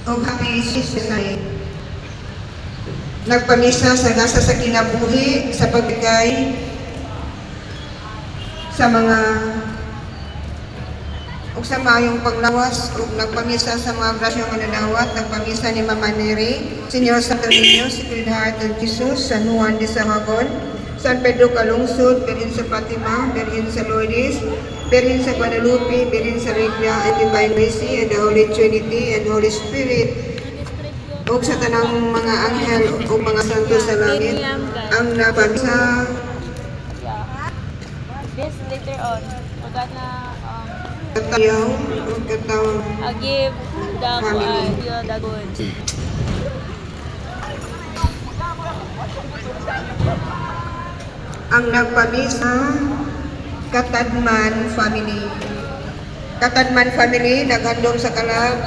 o happy sister. Nagpamisa sa nasa sa kinabuhi sa pagbigay sa mga ug sa mayong paglawas ug nagpamisa sa mga grasyong mananawat. Nagpamisa ni Mama Neri, Senyor Santo Niño, Sacred Heart of Jesus, San Juan de Sahagon, San Pedro Calungsod, Birhen sa Fatima, Birhen sa Lourdes, Birhen sa Guadalupe, Birhen sa Regla and Divine Mercy and the Holy Trinity and Holy Spirit, ug sa tanang mga anghel o mga santo sa langit, ang napamisa. This later on, we're gonna Katayaw o katawag give the Family. the good. ang nagpamisa Katadman family. Katadman family naghandom sa kalag